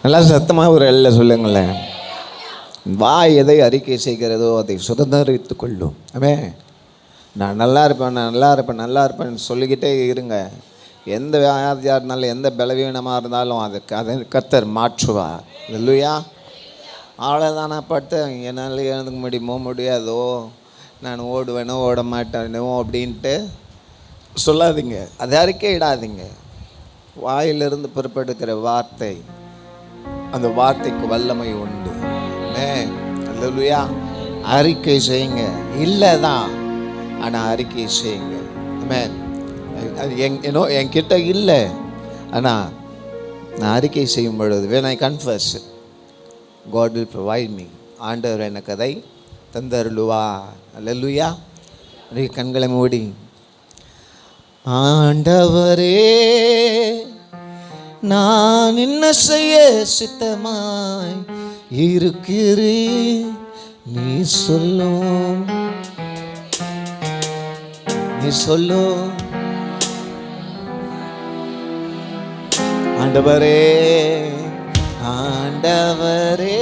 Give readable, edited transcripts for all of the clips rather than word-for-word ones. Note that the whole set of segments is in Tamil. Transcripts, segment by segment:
நல்லா சத்தமாக ஒரு எல்ல சொல்லுங்களேன். வாய் எதை அறிக்கை செய்கிறதோ அதை சுதந்திரித்து கொள்ளும். நான் நல்லா இருப்பேன், நான் நல்லா இருப்பேன், நல்லா இருப்பேன்னு சொல்லிக்கிட்டே இருங்க. எந்த வியாதியாக இருந்தாலும், எந்த பலவீனமாக இருந்தாலும் அதை கர்த்தர் மாற்றுவார். இல்லையா? அவ்வளோதானா பட்டு என்னால் எழுந்துக்க முடியாதோ, நான் ஓடுவேனோ ஓட மாட்டேனோ அப்படின்ட்டு சொல்லாதீங்க. அதை அறிக்கை இடாதீங்க. வாயிலிருந்து புறப்படுகிற வார்த்தை, அந்த வார்த்தைக்கு வல்லமை உண்டு. அல்லேலூயா. அறிக்கை செய்யுங்க. இல்லை தான், ஆனால் அறிக்கை செய்யுங்க. அது என்கிட்ட இல்லை, ஆனால் நான் அறிக்கை செய்யும் பொழுது when I confess, God will provide me. ஆண்டவர் எனக்கு அதை தந்தருளுவா. அல்லேலூயா. கண்களை மூடி, ஆண்டவரே நான் என்ன செய்ய சித்தமாய் இருக்கிறேன், நீ சொல்லும், நீ சொல்லும். ஆண்டவரே, ஆண்டவரே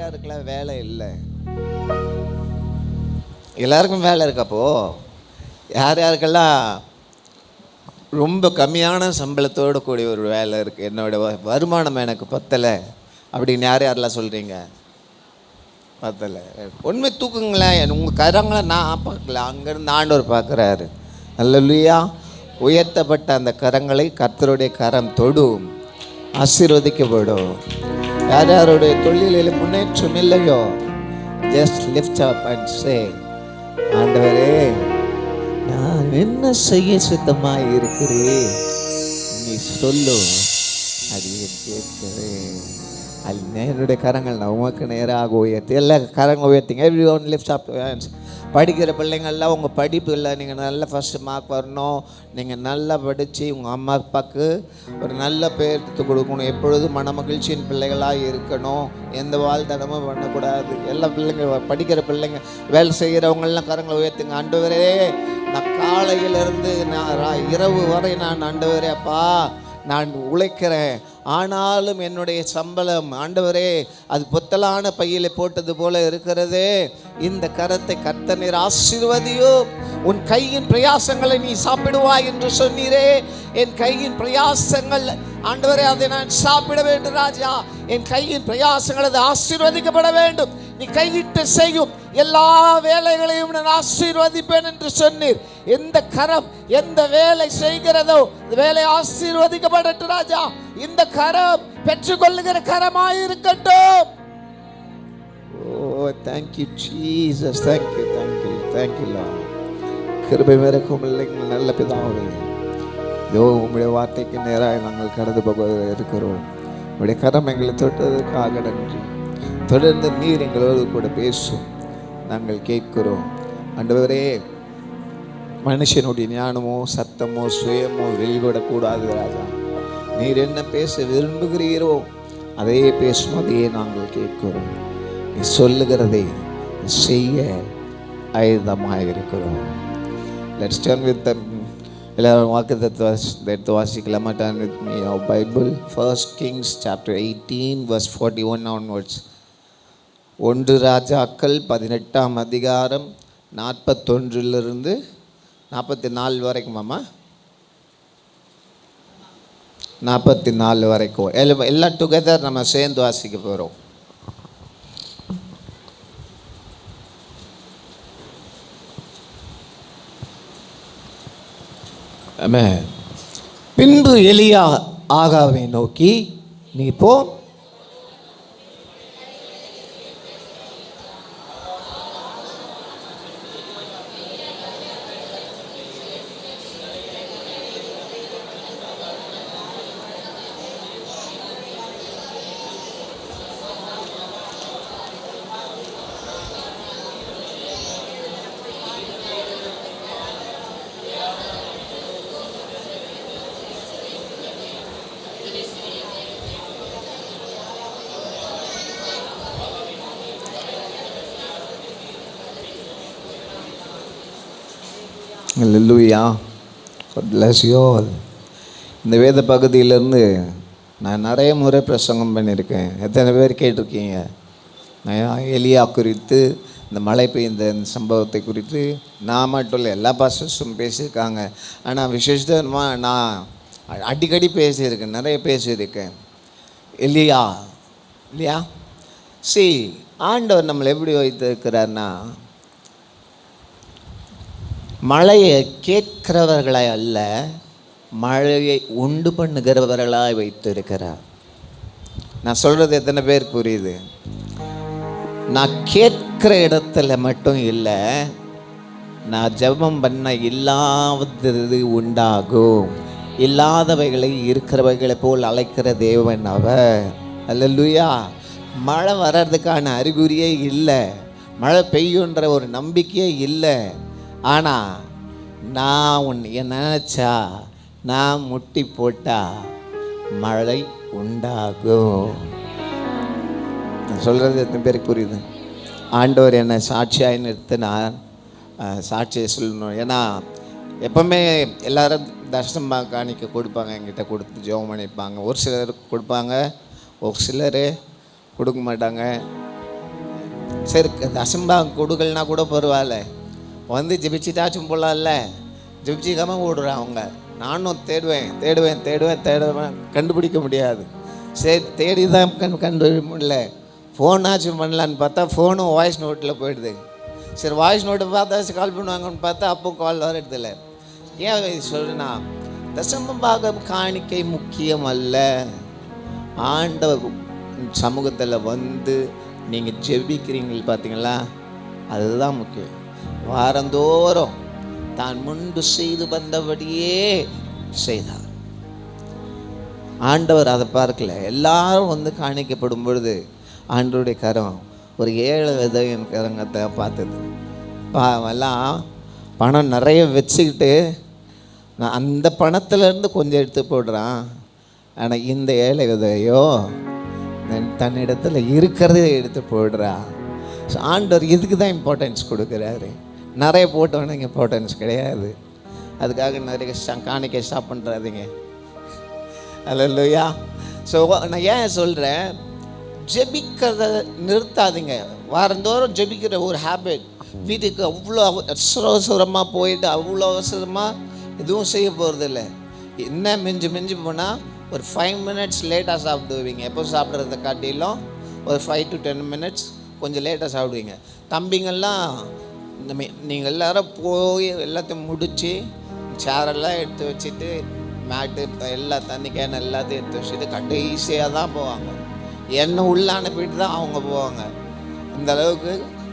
யாருக்கெல்லாம் வேலை இல்லை? எல்லாருக்கும் வேலை இருக்கப்போ, யாருக்கெல்லாம் ரொம்ப கம்மியான சம்பளத்தோடு கூடிய ஒரு வேலை இருக்குது, என்னோடய வருமானம் எனக்கு பத்தலை அப்படின்னு யாரெல்லாம் சொல்கிறீங்க? பத்தலை. உண்மை தூக்குங்களேன். உங்கள் கரங்களை நான் பார்க்கல, அங்கேருந்து ஆண்டவர் பார்க்குறாரு. அல்லேலூயா. உயர்த்தப்பட்ட அந்த கரங்களை கர்த்தருடைய கரம் தொடும், ஆசீர்வதிக்கப்படும். யார் யாருடைய தொழிலில் முன்னேற்றம் இல்லையோ, just lift up and say, ஆண்டவரே நான் என்ன செய்ய சித்தமாக இருக்கிறேன், நீ சொல்லு, அது கேட்கிறேன். அது என்னுடைய கரங்கள் நான் உமக்கு நேராக உயர்த்தி. எல்லா கரங்கள் உயர்த்திங்க. Every one lift up hands. படிக்கிற பிள்ளைங்கள்லாம் உங்கள் படிப்பில் நீங்கள் நல்ல ஃபஸ்ட்டு மார்க் வரணும், நீங்கள் நல்லா படித்து உங்கள் அம்மா அப்பாவுக்கு ஒரு நல்ல பேர் எடுத்து கொடுக்கணும், எப்பொழுதும் மனமகிழ்ச்சியின் பிள்ளைகளாக இருக்கணும், எந்த வாழ்த்தனமும் பண்ணக்கூடாது. எல்லா பிள்ளைங்க, படிக்கிற பிள்ளைங்க, வேலை செய்கிறவங்கெல்லாம் கரங்களை உயர்த்துங்க. ஆண்டவரே நான் காலையிலேருந்து நான் இரவு வரை நான் ஆண்டவரே அப்பா நான் உழைக்கிறேன், ஆனாலும் என்னுடைய சம்பளம் ஆண்டவரே அது பொத்தலான பையில போட்டது போல இருக்கிறது. இந்த கரத்தை கர்த்தர் நீர் ஆசீர்வதியோ. உன் கையின் பிரயாசங்களை நீ சாப்பிடுவாய் என்று சொன்னீரே. என் கையின் பிரயாசங்கள் ஆண்டவரே அதை நான் சாப்பிட வேண்டும் ராஜா. என் கையின் பிரயாசங்கள் அது ஆசீர்வதிக்கப்பட வேண்டும். நீ கையிட்டு செய்யும் எல்லா வேலைகளையும் நான் ஆசீர்வதிப்பேன் என்று சொன்னீர். எந்த கரம் எந்த வேலை செய்கிறதோ இந்த வேலை ஆசீர்வதிக்கப்படட்டும் ராஜா. இந்த கரம் பெற்றுக்கொள்ளுகிற கரமாயிருக்கட்டும். Oh thank you Jesus. Thank you thank you thank you Lord. கிருபை மிரக்கும் இல்லைங்கள் நல்ல பிதாவே. இதோ உங்களுடைய வார்த்தைக்கு நேராக நாங்கள் கடந்து போக இருக்கிறோம். உங்களுடைய கரம் எங்களை தொட்டதற்காக நன்றி. தொடர்ந்து நீர் எங்களோடு கூட பேசும், நாங்கள் கேட்கிறோம். ஆண்டவரே மனுஷனுடைய ஞானமோ சத்தமோ சுயமோ வெளிவிடக்கூடாது ராஜா. நீர் என்ன பேச விரும்புகிறீரோ அதையே பேசும், அதையே நாங்கள் கேட்கிறோம். நீ சொல்லுகிறதை செய்ய ஆயுதமாக இருக்கிறோம். லெட்ஸ் டர்ன் வித் த எல்லாரும் வாக்குத்தத்தத்தை வாசிக்கலாமா? Turn with me your Bible. 1 Kings chapter 18 verse 41 onwards. 1 ராஜாக்கள் 18ஆம் அதிகாரம் 41 44 வரைக்கும். அம்மா 44 வரைக்கும் எல்லாம் டுகெதர் நம்ம சேர்ந்து வாசிக்க போகிறோம். பின்பு எலியா ஆகாவை நோக்கி, நீ போ, அல்லேலூயா. God bless you all. இந்த வேத பகுதியிலேருந்து நான் நிறைய முறை பிரசங்கம் பண்ணியிருக்கேன். எத்தனை பேர் கேட்டிருக்கீங்க? நான் எலியா குறித்து, இந்த மழை பெய்ந்த இந்த சம்பவத்தை குறித்து நான் மட்டும் இல்லை, எல்லா பாஸ்டர்ஸும் பேசியிருக்காங்க. ஆனால் விசேஷமாக நான் அடிக்கடி பேசியிருக்கேன், நிறைய பேசியிருக்கேன். இல்லையா ஆண்டவர் நம்மளை எப்படி வைத்திருக்கிறார்னா, மழையை கேட்கிறவர்களாய் அல்ல, மழையை உண்டு பண்ணுகிறவர்களாய் வைத்திருக்கிறார். நான் சொல்கிறது எத்தனை பேர் புரியுது? நான் கேட்கிற இடத்துல மட்டும் இல்லை, நான் ஜெபம் பண்ண இல்லாதது உண்டாகும், இல்லாதவைகளை இருக்கிறவைகளை போல் அழைக்கிற தேவன் அவர். அல்லேலூயா. மழை வர்றதுக்கான அறிகுறியே இல்லை, மழை பெய்யுன்ற ஒரு நம்பிக்கையே இல்லை. ஆனால் நான் நினச்சா, நான் முட்டி போட்டா மழை உண்டாகும். நான் சொல்கிறது எத்தனை பேருக்கு புரியுது? ஆண்டவர் என்னை சாட்சியாக நிறுத்து, நான் சாட்சியை சொல்லணும். ஏன்னா எப்போவுமே எல்லோரும் தர்ஷனம் காணிக்க கொடுப்பாங்க, என்கிட்ட கொடுத்து ஜெபம் பண்ணியிருப்பாங்க. ஒரு சிலர் கொடுப்பாங்க, ஒரு சிலர் கொடுக்க மாட்டாங்க. சரி, தசம்பாங்க கொடுக்கலனா கூட பரவாயில்ல, வந்து ஜெபிச்சிட்டாச்சும் போடலாம்ல. ஜெபிச்சிக்காமல் ஓடுறான் அவங்க. நானும் தேடுவேன், கண்டுபிடிக்க முடியாது. சரி, தேடி தான் கண்டுபிடிக்க முடியல. ஃபோனாச்சும் பண்ணலான்னு பார்த்தா ஃபோனும் வாய்ஸ் நோட்டில் போயிடுது. சரி, வாய்ஸ் நோட்டை பார்த்தா கால் பண்ணுவாங்கன்னு பார்த்தா அப்போ கால் வரதில்லை. ஏன் சொல்றேன்னா, தசமபாகம் காணிக்கை முக்கியம் அல்ல. ஆண்டவர் சமூகத்தில் வந்து நீங்கள் ஜெபிக்கிறீங்க பார்த்தீங்களா, அதுதான் முக்கியம். வாரந்தோறும் தான் முன்பு செய்து வந்தபடியே செய்தார். ஆண்டவர் அதை பார்க்கல. எல்லாரும் வந்து காணிக்கப்படும் பொழுது ஆண்டவருடைய கரம் ஒரு 7 விதவின் கரங்கத்தை பார்த்தது. எல்லாம் பணம் நிறைய வச்சுக்கிட்டு நான் அந்த பணத்துலேருந்து கொஞ்சம் எடுத்து போடுறான். ஆனால் இந்த 7 விதையோ தன்னிடத்தில் இருக்கிறதே எடுத்து போடுறா. ஸோ ஆண்டவர் இதுக்கு தான் இம்பார்ட்டன்ஸ் கொடுக்குறாரு. நிறைய போட்டவனுக்கு இம்பார்ட்டன்ஸ் கிடையாது. அதுக்காக நிறைய காணிக்கை ஸ்டாப் பண்ணுறாதீங்க. அல்லேலூயா. ஸோ நான் ஏன் சொல்கிறேன், ஜெபிக்கிறத நிறுத்தாதீங்க. வாரந்தோறும் ஜெபிக்கிற ஒரு ஹேபிட். வீட்டுக்கு அவ்வளோ அவசரமாக போயிட்டு அவ்வளோ அவசரமாக எதுவும் செய்ய போகிறதில்ல. என்ன மிஞ்சி போனால் ஒரு 5 minutes லேட்டாக சாப்பிடுவீங்க. எப்போ சாப்பிட்றத காட்டிலும் ஒரு 5 to 10 minutes கொஞ்சம் லேட்டாக சாப்பிடுவீங்க. தம்பிங்கள்லாம் நீங்கள் எல்லோரும் போய் எல்லாத்தையும் முடித்து சேரெல்லாம் எடுத்து வச்சுட்டு, மேட்டு எல்லா தண்ணி கேன் எல்லாத்தையும் எடுத்து வச்சுட்டு கடைசியாக தான் போவாங்க. என்னை உள்ளே அனுப்பிட்டு தான் அவங்க போவாங்க. இந்த அளவுக்கு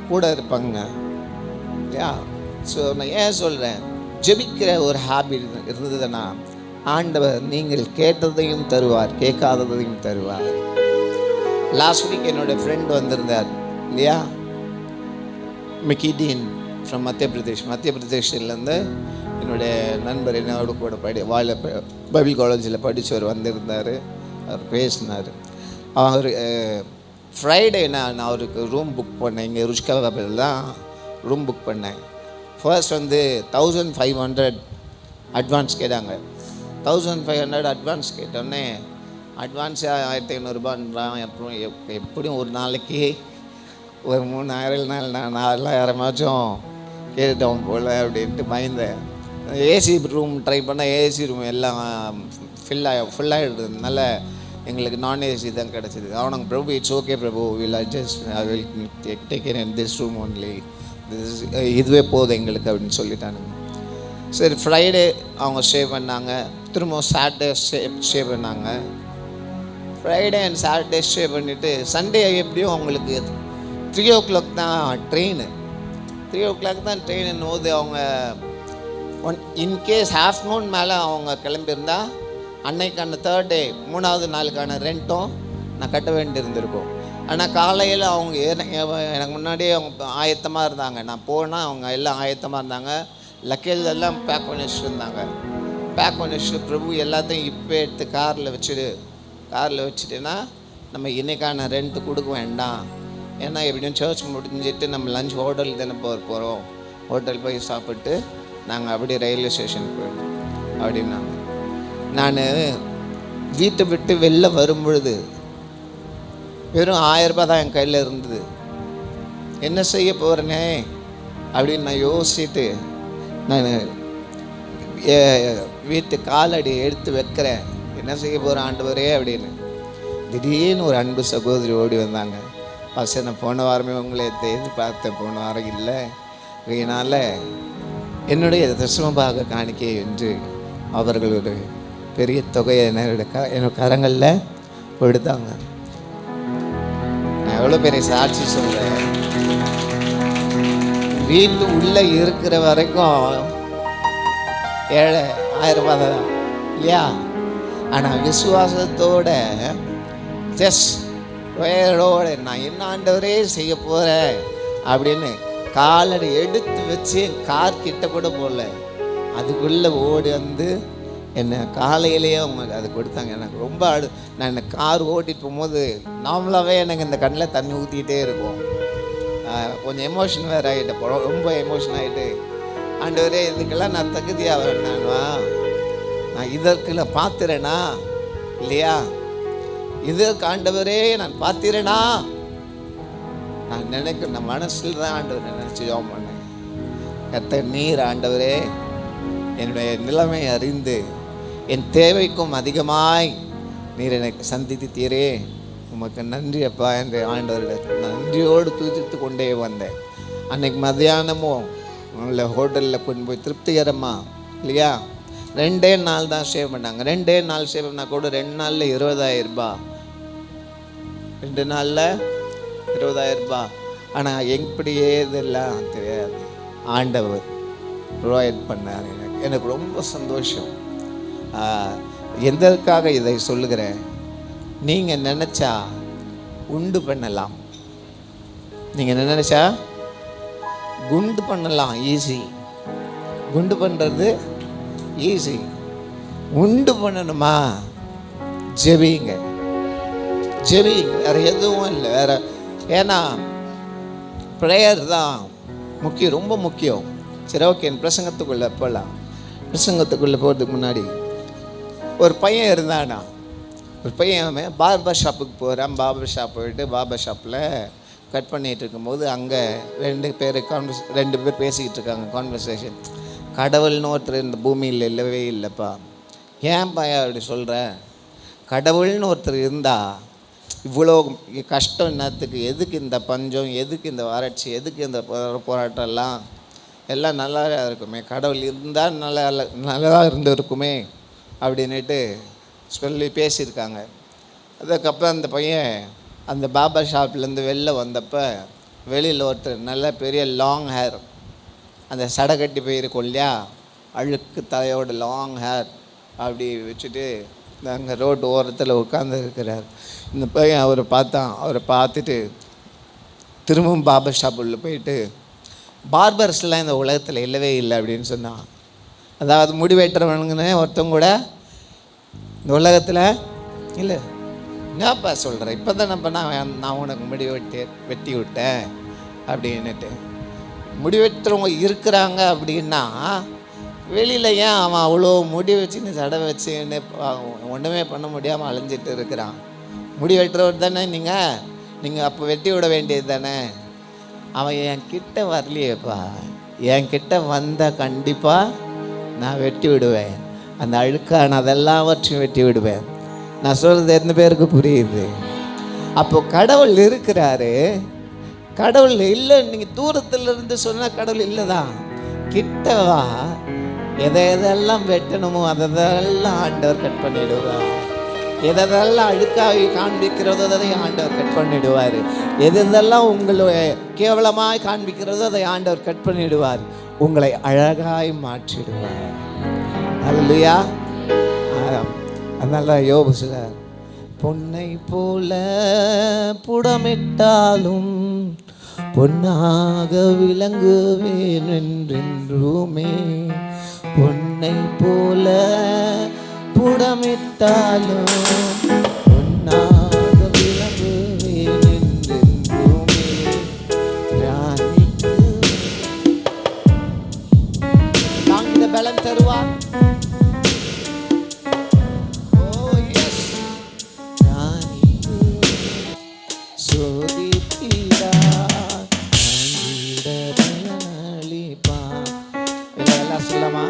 கூட இருப்பாங்க இல்லையா? ஸோ நான் ஏன் சொல்கிறேன், ஜெபிக்கிற ஒரு ஹாபிட் இருந்ததுன்னா ஆண்டவர் நீங்கள் கேட்டதையும் தருவார், கேட்காததையும் தருவார். லாஸ்ட் வீக் என்னோடய ஃப்ரெண்ட் வந்திருந்தார் இல்லையா, மிக்கிடீன் ஃப்ரம் மத்திய பிரதேஷ்லேருந்து என்னுடைய நண்பர் என்னோட கூட பைபிள் காலேஜில் படித்தவர் வந்திருந்தார். அவர் பேசினார். அவர் ஃப்ரைடே நான் அவருக்கு ரூம் புக் பண்ணேன். இங்கே ருஷ்காவில் தான் ரூம் புக் பண்ணேன். ஃபர்ஸ்ட் வந்து 1500 அட்வான்ஸ் கேட்டாங்க. 1500 அட்வான்ஸ் கேட்டோடனே அட்வான்ஸ் 1500 அப்புறம் எப்படியும் ஒரு நாளைக்கு ஒரு 3000 4000 கேட்டுட்டோம் போல் அப்படின்ட்டு பயந்தேன். ஏசி ரூம் ட்ரை பண்ணால் ஏசி ரூம் எல்லாம் ஃபுல்லாகிடுறதுனால எங்களுக்கு நான் ஏசி தான் கிடச்சிது. அவனுங்க Prabhu it's okay Prabhu, will adjust, I will take care in this room only, இதுவே போதும் எங்களுக்கு அப்படின்னு சொல்லிட்டானுங்க. சரி, ஃப்ரைடே அவங்க ஸ்டே பண்ணாங்க. திரும்ப சாட்டர்டே ஸ்டே பண்ணாங்க. ஃப்ரைடே அண்ட் சாட்டர்டே ஸ்டே பண்ணிவிட்டு சண்டே எப்படியும் அவங்களுக்கு 3 o'clock தான் ட்ரெயின். 3 o'clock தான் ட்ரெயின் போது அவங்க இன்கேஸ் ஆஃப்டர்நூன் மேலே அவங்க கிளம்பியிருந்தா அன்னைக்கான 3rd day 3வது நாளுக்கான ரெண்ட்டும் நான் கட்ட வேண்டியிருந்திருக்கும். ஆனால் காலையில் அவங்க எனக்கு முன்னாடியே அவங்க ஆயத்தமாக இருந்தாங்க. நான் போனால் அவங்க எல்லாம் ஆயத்தமாக இருந்தாங்க. லக்கேஜ் எல்லாம் பேக் பண்ணி வச்சுருந்தாங்க. பேக் பண்ணி வச்சுட்டு பிரபு எல்லாத்தையும் இப்போ எடுத்து காரில் வச்சுட்டேன்னா நம்ம இன்றைக்கான ரெண்ட்டு கொடுக்க வேண்டாம். ஏன்னா எப்படியும் சர்ச் முடிஞ்சிட்டு நம்ம லஞ்ச் ஹோட்டல் தானே போகிறோம். ஹோட்டல் போய் சாப்பிட்டு நாங்கள் அப்படி ரயில்வே ஸ்டேஷனுக்கு போயிடுவோம் அப்படின்னாங்க. நான் வீட்டை விட்டு வெளில வரும்பொழுது வெறும் 1000 ரூபாய் தான் என் கையில் இருந்தது. என்ன செய்ய போகிறேனே அப்படின்னு நான் யோசிச்சுட்டு நான் வீட்டு காலடி எடுத்து வைக்கிறேன். என்ன செய்ய போகிறேன் ஆண்டவரே அப்படின்னு. திடீர்னு ஒரு அன்பு சகோதரி ஓடி வந்தாங்க. பாஸ்டர், நான் போன வாரமே உங்களை எதிர்பார்த்தேன், போன வாரம் இல்லை, இதனால் என்னுடைய தசமபாக காணிக்கை என்று அவர்கள் ஒரு பெரிய தொகையை என்னோட கரங்களில் கொடுத்தாங்க. நான் எவ்வளோ பெரிய சாட்சி சொல்கிறேன். வீட்டு உள்ளே இருக்கிற வரைக்கும் ஏழை 1000 ரூபாய் தான் இல்லையா? ஆனால் விசுவாசத்தோட ஜஸ்ட் வேரோட நான் என்ன ஆண்டவரே செய்ய போகிறேன் அப்படின்னு காலடி எடுத்து வச்சு கார் கிட்ட கூட போகல, அதுக்குள்ளே ஓடி வந்து என்னை காலையிலேயே அவங்க அது கொடுத்தாங்க. எனக்கு ரொம்ப நான் இந்த கார் ஓட்டிட்டு போகும்போது நார்மலாகவே எனக்கு இந்த கண்ணில் தண்ணி ஊற்றிக்கிட்டே இருக்கும். கொஞ்சம் எமோஷன் வேறு ஆகிட்டேன், ரொம்ப எமோஷன் ஆகிட்டு, ஆண்டவரே இதுக்கெல்லாம் நான் தகுதியாக வேணான்வா, நான் இதற்குலாம் பார்த்துறேனா இல்லையா, இதற்கு ஆண்டவரே நான் பார்த்திறேனா நான் நினைக்கிற மனசில் தான் ஆண்டவரை நினச்சி ஜெபம் பண்ணேன். கர்த்தர் நீர் ஆண்டவரே என்னுடைய நிலைமை அறிந்து என் தேவைக்கும் அதிகமாய் நீர் எனக்கு சந்தித்தீரே, உமக்கு நன்றி அப்பா என்று ஆண்டவரிடம் நன்றியோடு துதித்து கொண்டே வந்தேன். அன்னைக்கு மத்தியானமும் உங்களை ஹோட்டலில் கொண்டு போய் திருப்திகரமாக இல்லையா 2 நாள் தான் சேவ் பண்ணாங்க. 2 நாள் சேவ் பண்ணால் கூட 2 நாளில் 20,000 ரூபாய், 2 நாளில் 20,000 ரூபாய். ஆனால் எப்படியே இதெல்லாம் தெரியாது, ஆண்டவர் ப்ரொவைட் பண்ணார். எனக்கு ரொம்ப சந்தோஷம். எதற்காக இதை சொல்லுகிறேன், நீங்கள் நினச்சா உண்டு பண்ணலாம், நீங்கள் நினச்சா குண்டு பண்ணலாம், ஈஸி. குண்டு பண்ணுறது ஈஸி, உண்டு பண்ணணுமா ஜெபிங்க, ஜெபிங்க, வேறு எதுவும் இல்லை வேறு. ஏன்னா ப்ரேயர் தான் முக்கியம், ரொம்ப முக்கியம். சரி, ஓகே, என் பிரசங்கத்துக்குள்ளே போகலாம். பிரசங்கத்துக்குள்ளே போகிறதுக்கு முன்னாடி ஒரு பையன் இருந்தானா, ஒரு பையன் பார்பர் ஷாப்புக்கு போகிறான். பார்பர் ஷாப் போயிட்டு பார்பர் ஷாப்பில் கட் பண்ணிகிட்டு இருக்கும்போது அங்கே 2 பேர் பேசிக்கிட்டு இருக்காங்க, கான்வர்சேஷன். கடவுள்னு ஒருத்தர் இந்த பூமியில் இல்லவே இல்லைப்பா. ஏன் பையன் அப்படி சொல்கிற? கடவுள்னு ஒருத்தர் இருந்தால் இவ்வளோ கஷ்டம் என்னத்துக்கு? எதுக்கு இந்த பஞ்சம், எதுக்கு இந்த வறட்சி, எதுக்கு இந்த போராட்டம்லாம்? எல்லாம் நல்லா இருக்குமே, கடவுள் இருந்தால் நல்லா இருந்திருக்குமே அப்படின்ட்டு சொல்லி பேசியிருக்காங்க. அதுக்கப்புறம் அந்த பையன் அந்த பார்பர் ஷாப்லேருந்து வெளில வந்தப்போ வெளியில் ஒருத்தர் நல்ல பெரிய லாங் ஹேர், அந்த சடை கட்டி போயிருக்கும் இல்லையா, அழுக்கு தலையோட லாங் ஹேர் அப்படி வச்சுட்டு அங்கே ரோடு ஓரத்தில் உட்காந்து இருக்கிறார். இந்த பையன் அவரை பார்த்துட்டு திரும்பவும் பார்பர் ஷாப் உள்ள போயிட்டு, பார்பர்ஸ்லாம் இந்த உலகத்தில் இல்லவே இல்லை அப்படின்னு சொன்னான். அதாவது முடி வெட்டுறவனுங்கன்னு ஒருத்தவங்க கூட இந்த உலகத்தில் இல்லை. என்னப்பா சொல்கிறேன், இப்போ தான் நான் உனக்கு முடி வெட்டி விட்டேன் அப்படின்னுட்டு. முடி வெட்டுறவங்க இருக்கிறாங்க அப்படின்னா வெளியில் ஏன் அவன் அவ்வளோ முடி வச்சுன்னு சடை வச்சுன்னு ஒன்றுமே பண்ண முடியாமல் அலைஞ்சிட்டு இருக்கிறான்? முடி வெட்டுறவர் தானே நீங்கள் அப்போ வெட்டி விட வேண்டியது தானே. அவன் என்கிட்ட வரலையேப்பா, என்கிட்ட வந்தால் கண்டிப்பாக நான் வெட்டி விடுவேன், அந்த அழுக்கான அதெல்லாவற்றையும் வெட்டி விடுவேன். நான் சொல்கிறது எந்த பேருக்கு புரியுது? அப்போது கடவுள் இருக்கிறாரு. கடவுள் இல்லை, நீங்கள் தூரத்தில் இருந்து சொன்னால் கடவுள் இல்லை தான். கிட்டவா எதெல்லாம் வெட்டணுமோ அதெல்லாம் ஆண்டவர் கட் பண்ணிவிடுவார். எதெல்லாம் அழுக்காகி காண்பிக்கிறதோ அதை ஆண்டவர் கட் பண்ணிவிடுவார். எதெல்லாம் உங்களை கேவலமாய் காண்பிக்கிறதோ அதை ஆண்டவர் கட் பண்ணிவிடுவார். உங்களை அழகாய் மாற்றிடுவார். அல்லேலூயா. அதனால யோபு சொல்றார், பொன்னை போல புடமிட்டாலும் பொன்னாக விளங்குவேன் என்றென்றுமே. பொன்னை போல புடமிட்டாலும் பொன்னாக விளங்குவேன் என்றென்றுமே. ராணிக்கு தருவார். சொல்லமா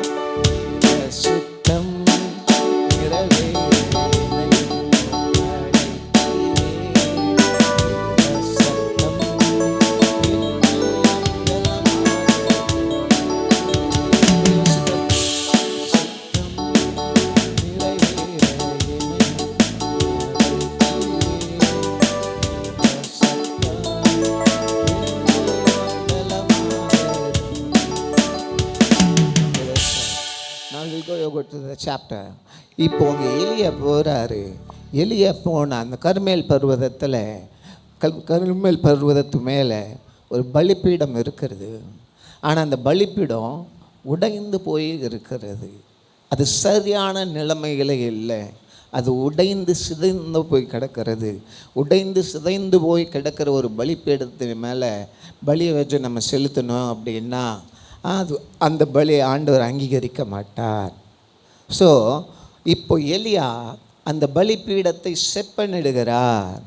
சுத்தம் சாப்டர். இப்போ அங்கே எலியா போகிறாரு. எலியா போன அந்த கர்மேல் பர்வதத்தில் கர்மேல் பர்வதத்து மேலே ஒரு பலிப்பீடம் இருக்கிறது. ஆனால் அந்த பலிப்பீடம் உடைந்து போய் இருக்கிறது. அது சரியான நிலைமைகளே இல்லை. அது உடைந்து சிதைந்து போய் கிடக்கிறது. உடைந்து சிதைந்து போய் கிடக்கிற ஒரு பலிப்பீடத்தின் மேலே பலியை வச்சு நம்ம செலுத்தணும் அப்படின்னா அது அந்த பலியை ஆண்டவர் அங்கீகரிக்க மாட்டார். ஸோ இப்போ எலியா அந்த பலிப்பீடத்தை செப்பனிடுகிறார்.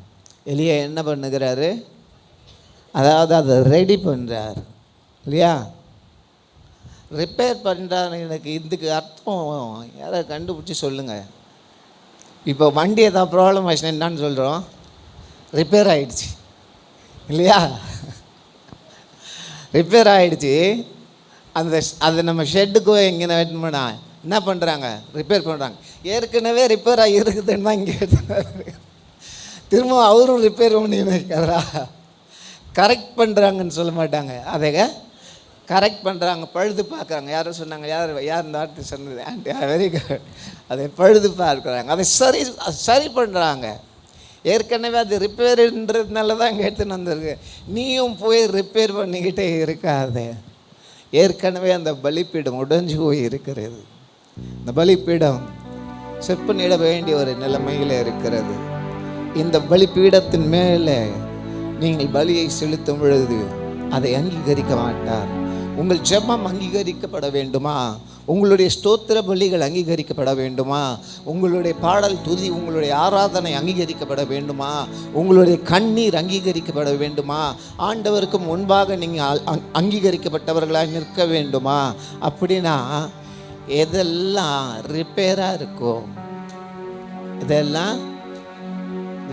எலியா என்ன பண்ணுகிறாரு? அதாவது அதை ரெடி பண்ணுறார் இல்லையா? ரிப்பேர் பண்ணுறாரு. எனக்கு இதுக்கு அர்த்தம் யாரை கண்டுபிடிச்சி சொல்லுங்கள். இப்போ வண்டி ஏதாவது ப்ராப்ளம் ஆச்சுன்னா என்னான்னு சொல்கிறோம்? ரிப்பேர் ஆகிடுச்சு இல்லையா? ரிப்பேர் ஆகிடுச்சு. அது நம்ம ஷெட்டுக்கோ எங்கே வெயிட் பண்ணா என்ன பண்ணுறாங்க? ரிப்பேர் பண்ணுறாங்க. ஏற்கனவே ரிப்பேர் ஆகி இருக்குதுன்னு தான் இங்கே திரும்ப அவரும் ரிப்பேர் பண்ணி வைக்கிறா. கரெக்ட் பண்ணுறாங்கன்னு சொல்ல மாட்டாங்க, அதை கரெக்ட் பண்ணுறாங்க. பழுது பார்க்குறாங்க. யாரும் சொன்னாங்க, யார் இந்த ஆர்டிஸ்ட் சொன்னது? Aunty very good. அதை பழுது பார்க்குறாங்க, அதை சரி பண்ணுறாங்க. ஏற்கனவே அது ரிப்பேருன்றதுனால தான் இங்கே எடுத்துன்னு வந்திருக்கு. நீயும் போய் ரிப்பேர் பண்ணிக்கிட்டே இருக்காது. ஏற்கனவே அந்த பலிப்பீடம் உடைஞ்சு போய் இருக்கிறது. இந்த பலிப்பீடம் செப்பனிட வேண்டிய ஒரு நிலைமையில் இருக்கிறது. இந்த பலிப்பீடத்தின் மேலே நீங்கள் பலியை செலுத்தும் பொழுது அதை அங்கீகரிக்க மாட்டார். உங்கள் ஜெபம் அங்கீகரிக்கப்பட வேண்டுமா? உங்களுடைய ஸ்தோத்திர பலிகள் அங்கீகரிக்கப்பட வேண்டுமா? உங்களுடைய பாடல் துதி, உங்களுடைய ஆராதனை அங்கீகரிக்கப்பட வேண்டுமா? உங்களுடைய கண்ணீர் அங்கீகரிக்கப்பட வேண்டுமா? ஆண்டவருக்கு முன்பாக நீங்கள் அங்கீகரிக்கப்பட்டவர்களாக நிற்க வேண்டுமா? அப்படின்னா எதெல்லாம் ரிப்பேராக இருக்கும், இதெல்லாம்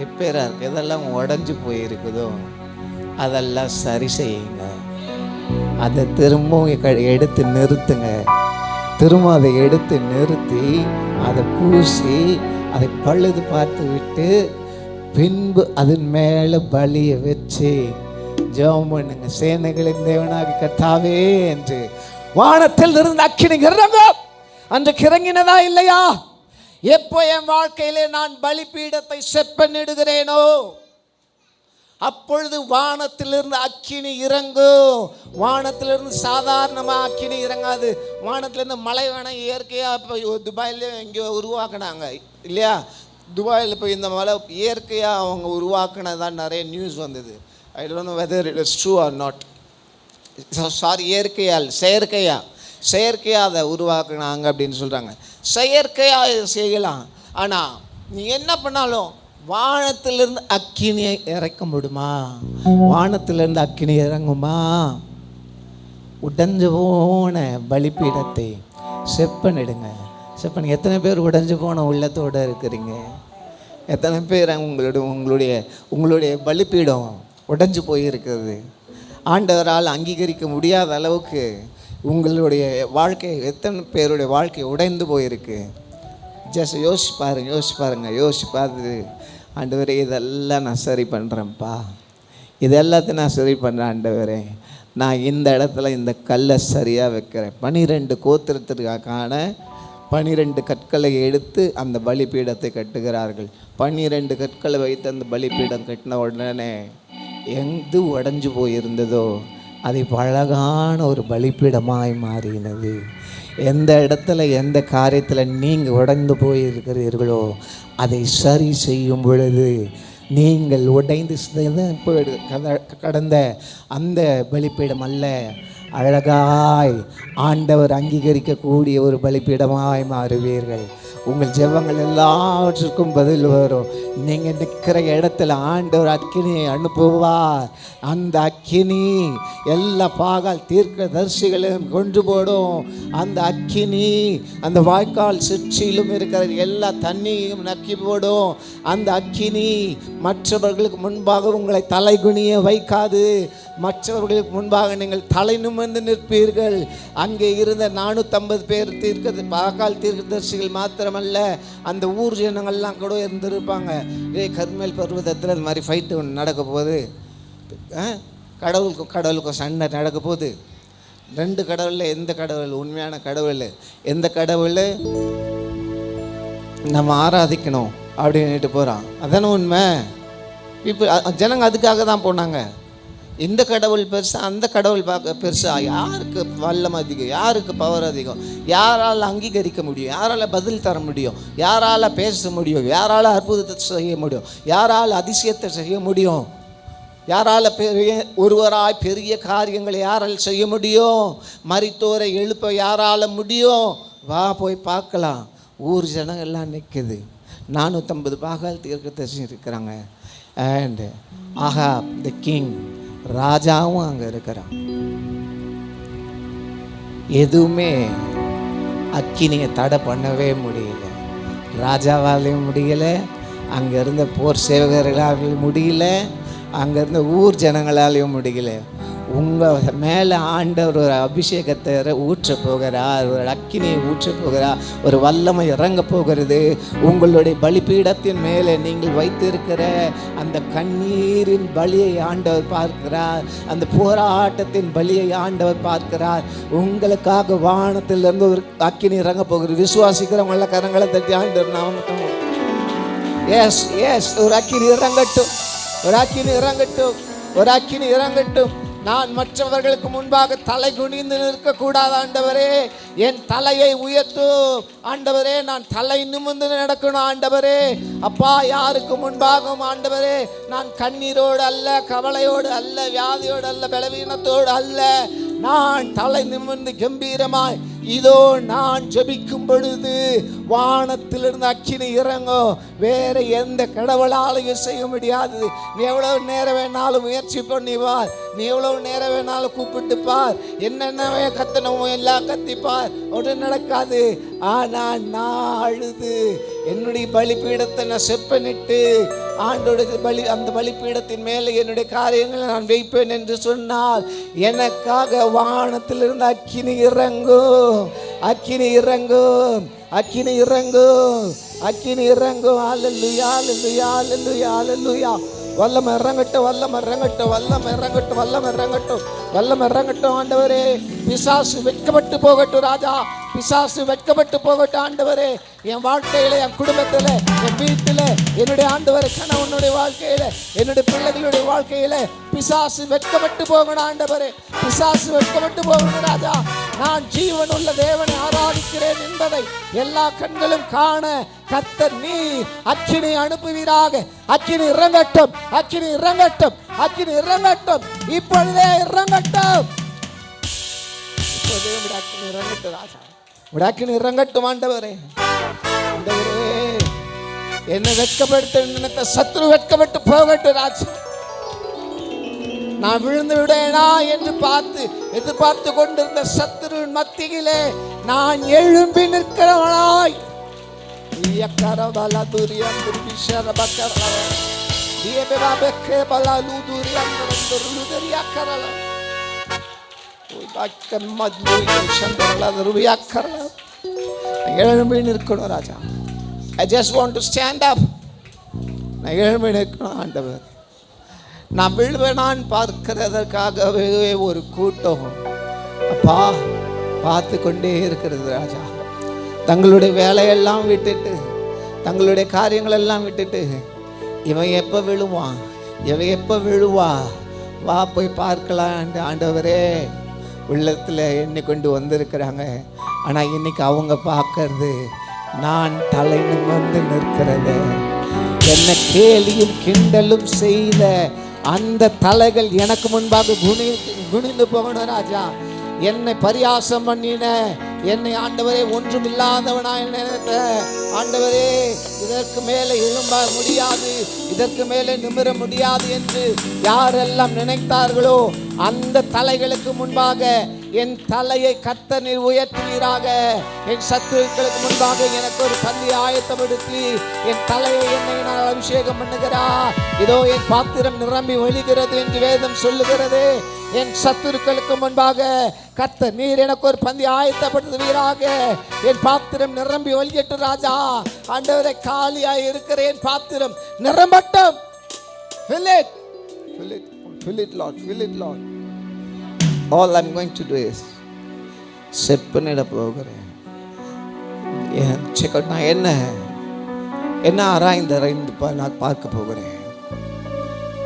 ரிப்பேராக இருக்குது, எதெல்லாம் உடஞ்சி போயிருக்குதோ அதெல்லாம் சரி செய்யுங்க. அதை திரும்பவும் எடுத்து நிறுத்துங்க. திரும்ப அதை எடுத்து நிறுத்தி அதை பூசி அதை பழுது பார்த்து விட்டு பின்பு அதன் மேலே பலியை வச்சு ஜெபம் பண்ணுங்க. சேனைகளின் தேவனாகிய கர்த்தாவே என்று வானத்தில் இருந்து அக்கினி இறங்கும். அன்றைக்கு இறங்கினதா இல்லையா? எப்போ என் வாழ்க்கையிலே நான் பலிபீடத்தை செப்பனிடுகிறேனோ அப்பொழுது வானத்திலிருந்து அக்கினி இறங்கும். வானத்திலிருந்து சாதாரணமாக அக்கினி இறங்காது. வானத்திலிருந்து மழை வேணாம். இயற்கையாக இப்போ துபாயிலே எங்கேயோ உருவாக்குனாங்க இல்லையா? துபாயில் போய் இந்த மழை இயற்கையாக அவங்க உருவாக்குனதான் நிறைய நியூஸ் வந்தது. I don't know whether it is true R not. Sorry, செயற்கையாக அதை உருவாக்குனாங்க அப்படின்னு சொல்கிறாங்க. செயற்கையாக செய்யலாம். ஆனால் நீ என்ன பண்ணாலும் வானத்திலிருந்து அக்கினியை இறக்க முடியுமா? வானத்திலிருந்து அக்கினி இறங்குமா? உடைஞ்சு போன பலிப்பீடத்தை செப்பனிடுங்க. செப்பன். எத்தனை பேர் உடைஞ்சு போன உள்ளத்தோடு இருக்கிறீங்க? எத்தனை பேர் உங்களுடைய பலிப்பீடம் உடைஞ்சு போயிருக்கிறது? ஆண்டவரால் அங்கீகரிக்க முடியாத அளவுக்கு உங்களுடைய வாழ்க்கை, எத்தனை பேருடைய வாழ்க்கை உடைந்து போயிருக்கு? ஜஸ்ட் யோசிச்சு பாருங்க. ஆண்டவரே, இதெல்லாம் நான் சரி பண்ணுறேன்ப்பா, இதெல்லாத்தையும் நான் சரி பண்ணுறேன். ஆண்டவரே, நான் இந்த இடத்துல இந்த கல்லை சரியாக வைக்கிறேன். 12 கோத்திரத்திற்கான 12 கற்களை எடுத்து அந்த பலிப்பீடத்தை கட்டுகிறார்கள். 12 கற்களை வைத்து அந்த பலிப்பீடம் கட்டின உடனே எங்கு உடைஞ்சு போயிருந்ததோ அது அழகான ஒரு பலிப்பீடமாய் மாறினது. எந்த இடத்துல எந்த காரியத்தில் நீங்கள் உடைந்து போயிருக்கிறீர்களோ அதை சரி செய்யும் பொழுது நீங்கள் உடைந்து கடந்த அந்த பலிப்பீடம் அல்ல, அழகாய் ஆண்டவர் அங்கீகரிக்கக்கூடிய ஒரு பலிபீடமாய் மாறுவீர்கள். உங்கள் ஜெபங்கள் எல்லாவற்றுக்கும் பதில் வரும். நீங்கள் நிற்கிற இடத்துல ஆண்டவர் அக்கினியை அனுப்புவார். அந்த அக்கினி எல்லா பாகால் தீர்க்க தரிசிகளையும் கொன்று போடும். அந்த அக்கினி அந்த வாய்க்கால் சுற்றிலும் இருக்கிற எல்லா தண்ணியும் நக்கி போடும். அந்த அக்கினி மற்றவர்களுக்கு முன்பாக உங்களை தலைகுனிய வைக்காது. மற்றவர்களுக்கு முன்பாக நீங்கள் தலை நிமிர்ந்து நிற்பீர்கள். அங்கே இருந்த 450 பேர் பாகால் தீர்க்கதரிசிகள் மாத்திரமல்ல, அந்த ஊர் ஜனங்கள்லாம் கூட இருந்திருப்பாங்க. கர்மேல் பர்வதத்தில் இந்த மாதிரி ஃபைட்டு ஒன்று நடக்க போகுது, கடவுளுக்கும் சண்டை நடக்க போகுது. 2 கடவுளில் எந்த கடவுள் உண்மையான கடவுள், எந்த கடவுள் நம்ம ஆராதிக்கணும் அப்படின்ட்டு போகிறான். அதானே உண்மை. ஜனங்க அதுக்காக தான் போனாங்க. இந்த கடவுள் பெருசா, அந்த கடவுள் பார்க்க பெருசா, யாருக்கு வல்லம் அதிகம், யாருக்கு பவர் அதிகம், யாரால் அங்கீகரிக்க முடியும், யாரால் பதில் தர முடியும், யாரால் பேச முடியும், யாரால் அற்புதத்தை செய்ய முடியும், யாரால் அதிசயத்தை செய்ய முடியும், யாரால் ஒருவராய் பெரிய காரியங்களை யாரால் செய்ய முடியும், மரித்தோரை எழுப்ப யாரால் முடியும், வா போய் பார்க்கலாம். ஊர் ஜனங்கள் எல்லாம் நிற்குது. 450 பாகால் தீர்க்கதரிசி இருக்கிறாங்க. அண்ட் ஆஹா த கிங், ராஜாவும் அங்கே இருக்கிறான். எதுவுமே அக்கினியை தடை பண்ணவே முடியல. ராஜாவாலையும் முடியலை, அங்கே இருந்த போர் சேவகர்களாலையும் முடியல, அங்கே இருந்த ஊர் ஜனங்களாலையும் முடியல. உங்கள் மேலே ஆண்டவர் ஒரு அபிஷேகத்தை ஊற்ற போகிறார், ஒரு அக்கினியை ஊற்ற போகிறார், ஒரு வல்லமை இறங்க போகிறது. உங்களுடைய பலிபீடத்தின் மேலே நீங்கள் வைத்திருக்கிற அந்த கண்ணீரின் பலியை ஆண்டவர் பார்க்கிறார், அந்த போராட்டத்தின் பலியை ஆண்டவர் பார்க்கிறார். உங்களுக்காக வானத்திலிருந்து ஒரு அக்கினி இறங்க போகிறது. விசுவாசிக்கிறவங்கள கரங்களை தட்டி ஆண்டவர் நாம எஸ் எஸ் ஒரு அக்கினி இறங்கட்டும், ஒரு அக்கினி இறங்கட்டும், ஒரு அக்கினி இறங்கட்டும். நான் மற்றவர்களுக்கு முன்பாக தலை குனிந்து நிற்கக்கூடாது ஆண்டவரே, என் தலையை உயர்த்தும் ஆண்டவரே. நான் தலை நிமிர்ந்து நடக்கணும் ஆண்டவரே. அப்பா, யாருக்கு முன்பாகவும் ஆண்டவரே நான் கண்ணீரோடு அல்ல, கவலையோடு அல்ல, வியாதியோடு அல்ல, பலவீனத்தோடு அல்ல, நான் தலை நிமிர்ந்து கம்பீரமாய் இதோ நான் ஜெபிக்கும் பொழுது வானத்திலிருந்து அக்கினி இறங்கும். வேற எந்த கடவுளாலையும் செய்ய முடியாது. நீ எவ்வளவு நேரம் வேணாலும் முயற்சி பண்ணிப்பார், நீ எவ்வளவு நேரம் வேணாலும் கூப்பிட்டு பார், என்னென்னவே கத்தனமோ எல்லாம் கத்திப்பார், ஒன்றும் நடக்காது. ஆனால் நான் அழுது என்னுடைய பலிபீடத்தை நான் செப்பனிட்டு ஆண்டோடைய அந்த பலிபீடத்தின் மேலே என்னுடைய காரியங்களை நான் வைப்பேன் என்று சொன்னால் எனக்காக வானத்திலிருந்து அக்கினி இறங்கும், அக்கினி இறங்கும், அக்கினி இறங்கும், அக்கினி இறங்கும். அல்லேலூயா, அல்லேலூயா, அல்லேலூயா, அல்லேலூயா. வல்லமை இறங்கட்டும், வல்லமை இறங்கட்டும், வல்லமை இறங்கட்டும், வல்லமை இறங்கட்டும், வல்லமை இறங்கட்டும் ஆண்டவரே. பிசாசு வெட்கப்பட்டு போகட்டும் ராஜா, பிசாசு வெட்கப்பட்டு போகட்டும் ஆண்டவரே. என் வாழ்க்கையில, என் குடும்பத்தில், என் வீட்டில், என்னுடைய ஆண்டவரை கணவனுடைய வாழ்க்கையில, என்னுடைய பிள்ளைகளுடைய வாழ்க்கையில பிசாசு வெட்கப்பட்டு போகணும் ஆண்டவரே. பிசாசு வெட்கப்பட்டு போகணும் ராஜா. நான் ஜீவனுள்ள தேவனை ஆராதிக்கிறேன் என்பதை எல்லா கண்களும் காண கர்த்தர் நீர் அக்கினி அனுப்புவீராக. அக்கினி இறங்கட்டும், அக்கினி இறங்கட்டும், அக்கினி இறங்கட்டும், இப்பொழுதே இறங்கட்டும், இப்பொழுதே அக்கினி இறங்கட்டும் ராஜா, அக்கினி இறங்கட்டும் ஆண்டவரே. ஆண்டவரே, என்னை வெட்கப்படுத்த நினைத்த சத்ரு வெட்கப்பட்டு போகட்டும் ராஜா. நான் விழுந்து விடேனா என்று எதிர்பார்த்து கொண்டிருந்த சத்துருவின் மத்தியிலே நான் எழும்பி நிற்கிறவனாய் எழும்பி நிற்கணும் ராஜா. I just want to stand up. நான் எழும்பி நிற்கணும் ஆண்டவர். நான் விழுவேனான் பார்க்கிறதற்காகவே ஒரு கூட்டம் அப்பா பார்த்து கொண்டே இருக்கிறது ராஜா. தங்களுடைய வேலையெல்லாம் விட்டுட்டு, தங்களுடைய காரியங்களெல்லாம் விட்டுட்டு, இவன் எப்போ விழுவான், இவன் எப்போ விழுவா, வா போய் பார்க்கலாம் ஆண்டவரே உள்ளத்தில் எண்ணிக்கொண்டு வந்திருக்கிறாங்க. ஆனால் இன்னைக்கு அவங்க பார்க்கறது நான் தலை நிமிர்ந்து நிற்கிறது. என்ன கேலியும் கிண்டலும் செய்த அந்த தலைகள் எனக்கு முன்பாக குனிந்து போகணும் ராஜா. என்னை பரியாசம் பண்ணின, என்னை ஆண்டவரே ஒன்றுமில்லாதவனாய் நினைத்த ஆண்டவரே, இதற்கு மேலே எழும்ப முடியாது, இதற்கு மேலே நிமிர முடியாது என்று யாரெல்லாம் நினைத்தார்களோ அந்த தலைகளுக்கு முன்பாக என் தலையை கர்த்தர் நீர் உயர்த்துவீராக. என் சத்துருக்களுக்கு முன்பாக எனக்கு ஒரு பந்தி ஆயத்தப்படுத்தி என் தலையை எண்ணெயினால் அபிஷேகம் பண்ணுகிறார். இதோ என் பாத்திரம் நிரம்பி வழிகிறது என்று வேதம் சொல்லுகிறது. என் சத்துருக்களுக்கு முன்பாக கர்த்தர் நீர் எனக்கு ஒரு பந்தி ஆயத்தப்படுத்துவீராக. என் பாத்திரம் நிரம்பி வழியட்டும் ராஜா. ஆண்டவரே, காலியாய் இருக்கிற என் பாத்திரம் நிரம்பட்டும். Fill it, fill it, fill it Lord, fill it Lord. All I'm going to do is set பண்ணிட போகிறேன். நான் என்ன ஆராய்ந்து நான் பார்க்க போகிறேன்.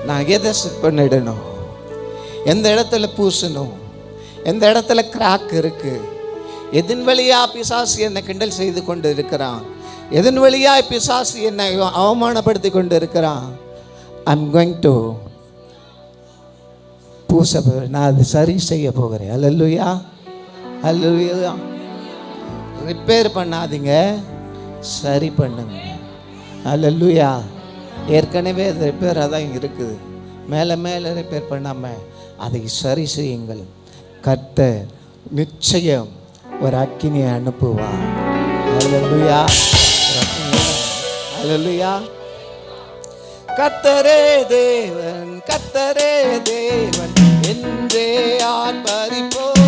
நான் எதை செட் பண்ணிடணும், எந்த இடத்துல பூசணும், எந்த இடத்துல கிராக் இருக்கு, எதன் வழியா பிசாசு என்னை கிண்டல் செய்து கொண்டு இருக்கிறான், எதன் வழியா பிசாசு என்னை அவமானப்படுத்தி கொண்டு இருக்கிறான். I'm going to பூச போகிறேன். நான் அது சரி செய்ய போகிறேன். அல்லேலூயா, அல்லேலூயா. ரிப்பேர் பண்ணாதீங்க, சரி பண்ணுங்க. அல்லேலூயா. ஏற்கனவே அது ரிப்பேராக தான் இருக்குது. மேலே மேலே ரிப்பேர் பண்ணாமல் அதை சரி செய்யுங்கள். கர்த்தர் நிச்சயம் ஒரு அக்கினியை அனுப்புவார். அல்லேலூயா, அல்லேலூயா. கர்த்தரே தேவன், கர்த்தரே தேவன் என்றே ஆர்ப்பரிப்போம்.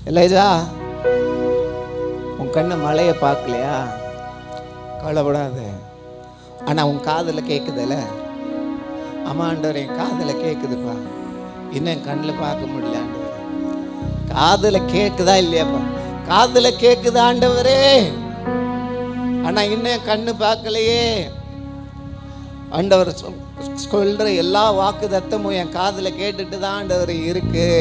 எலைஜா, உன் கண்ணு மழையை பார்க்கலையா? கவலைப்படாத. ஆனால் உன் காதில் கேட்குதுல்ல? ஆமாண்டவர், என் காதில் கேட்குதுப்பா, இன்னும் என் கண்ணில் பார்க்க முடியல ஆண்டவர். காதில் கேட்குதா இல்லையாப்பா? காதில் கேட்குதா ஆண்டவரே, ஆனால் இன்னும் என் கண்ணு பார்க்கலையே. ஆண்டவர் சொல்கிற எல்லா வாக்கு தத்தமும் என் காதில் கேட்டுட்டு தான் ஆண்டவர் இருக்கு.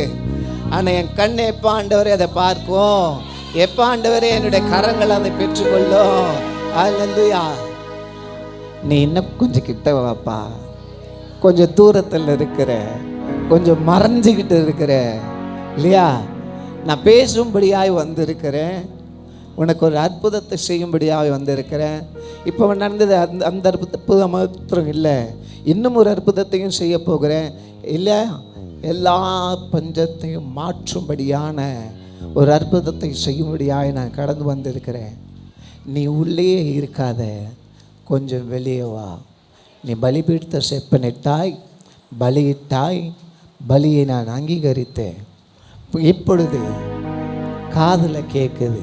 ஆனால் என் கண் எப்போ ஆண்டவரே அதை பார்க்கும், எப்போ ஆண்டவரே என்னுடைய கரங்கள் அதை பெற்றுக்கொள்ளும். அல்லேலூயா. நீ இன்னும் கொஞ்சம் கிட்ட வாப்பா, கொஞ்சம் தூரத்தில் இருக்கிற, கொஞ்சம் மறைஞ்சிக்கிட்டு இருக்கிற இல்லையா? நான் பேசும்படியாய் வந்திருக்கிறேன், உனக்கு ஒரு அற்புதத்தை செய்யும்படியாக வந்திருக்கிறேன். இப்போ நடந்தது அந்த அற்புதம் மாத்திரம் இல்லை, இன்னும் ஒரு அற்புதத்தையும் செய்ய போகிறேன். இல்லை, எல்லா பஞ்சத்தையும் மாற்றும்படியான ஒரு அற்புதத்தை செய்யும்படியாக நான் கடந்து வந்திருக்கிறேன். நீ உள்ளே இருக்காத, கொஞ்சம் வெளியே வா. நீ பலிபீடத்தை செப்பனிட்டாய், பலியிட்டாய், பலியை நான் அங்கீகரித்தேன். இப்பொழுது காதில் கேட்குது.